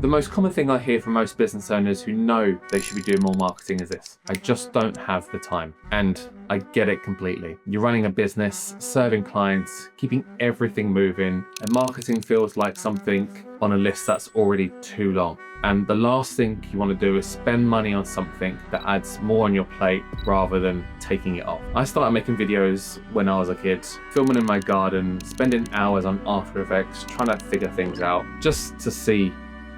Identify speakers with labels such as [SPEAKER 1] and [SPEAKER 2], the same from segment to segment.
[SPEAKER 1] The most common thing I hear from most business owners who know they should be doing more marketing is this: I just don't have the time. And I get it completely. You're running a business, serving clients, keeping everything moving, and marketing feels like something on a list that's already too long. And the last thing you want to do is spend money on something that adds more on your plate rather than taking it off. I started making videos when I was a kid, filming in my garden, spending hours on After Effects, trying to figure things out just to see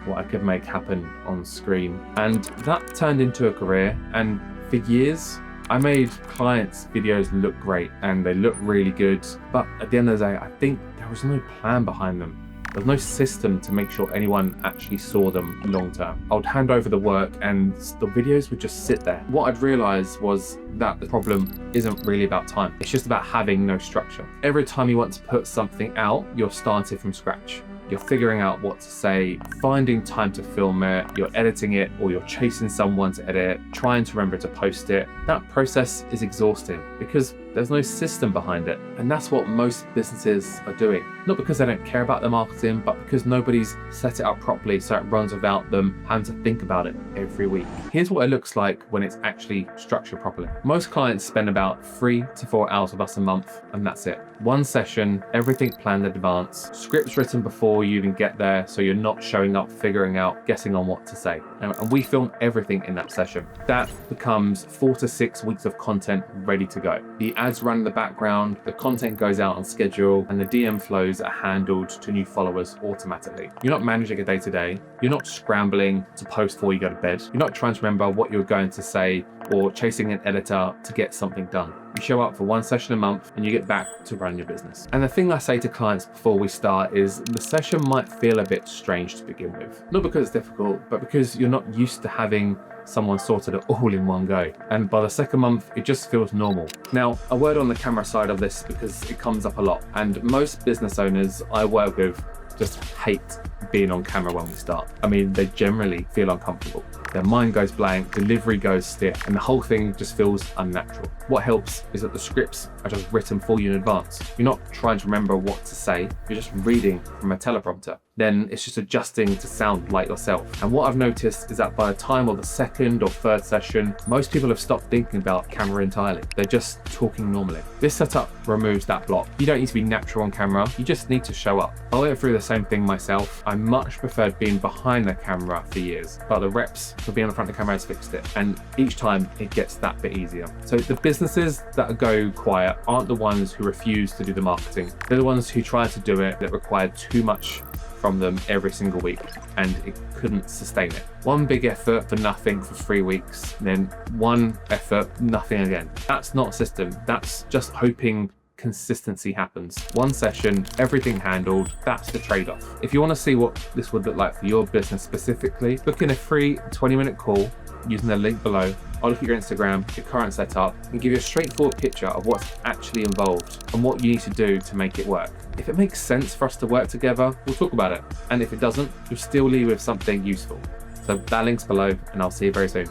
[SPEAKER 1] what I could make happen on screen. And that turned into a career, and for years, I made clients' videos look great and they look really good, but at the end of the day, I think there was no plan behind them. There was no system to make sure anyone actually saw them long term. I would hand over the work and the videos would just sit there. What I'd realized was that the problem isn't really about time. It's just about having no structure. Every time you want to put something out, you're starting from scratch. You're figuring out what to say, finding time to film it, you're editing it, or you're chasing someone to edit it, trying to remember to post it. That process is exhausting because there's no system behind it. And that's what most businesses are doing. Not because they don't care about their marketing, but because nobody's set it up properly so it runs without them having to think about it every week. Here's what it looks like when it's actually structured properly. Most clients spend about 3 to 4 hours with us a month, and that's it. One session, everything planned in advance, scripts written before you even get there, so you're not showing up, figuring out, guessing on what to say. And we film everything in that session. That becomes 4 to 6 weeks of content ready to go. The ads run in the background, the content goes out on schedule, and the DM flows are handled to new followers automatically. You're not managing a day-to-day. You're not scrambling to post before you go to bed. You're not trying to remember what you're going to say or chasing an editor to get something done. You show up for one session a month and you get back to run your business. And the thing I say to clients before we start is the session might feel a bit strange to begin with. Not because it's difficult, but because you're not used to having someone sorted it all in one go. And by the second month, it just feels normal. Now, a word on the camera side of this because it comes up a lot. And most business owners I work with just hate being on camera when we start. I mean, they generally feel uncomfortable. Their mind goes blank, delivery goes stiff, and the whole thing just feels unnatural. What helps is that the scripts are just written for you in advance. You're not trying to remember what to say, you're just reading from a teleprompter. Then it's just adjusting to sound like yourself. And what I've noticed is that by the time of the second or third session, most people have stopped thinking about camera entirely. They're just talking normally. This setup removes that block. You don't need to be natural on camera, you just need to show up. I went through the same thing myself. I much preferred being behind the camera for years, but the reps for being on the front of the camera has fixed it. And each time it gets that bit easier. So the businesses that go quiet aren't the ones who refuse to do the marketing. They're the ones who try to do it that require too much from them every single week, and it couldn't sustain it. One big effort for nothing for 3 weeks, then one effort, nothing again. That's not a system. That's just hoping consistency happens. One session, everything handled. That's the trade-off. If you want to see what this would look like for your business specifically, book in a free 20-minute call using the link below. I'll look at your Instagram, your current setup, and give you a straightforward picture of what's actually involved and what you need to do to make it work. If it makes sense for us to work together, we'll talk about it. And if it doesn't, you'll still leave with something useful. So that link's below, and I'll see you very soon.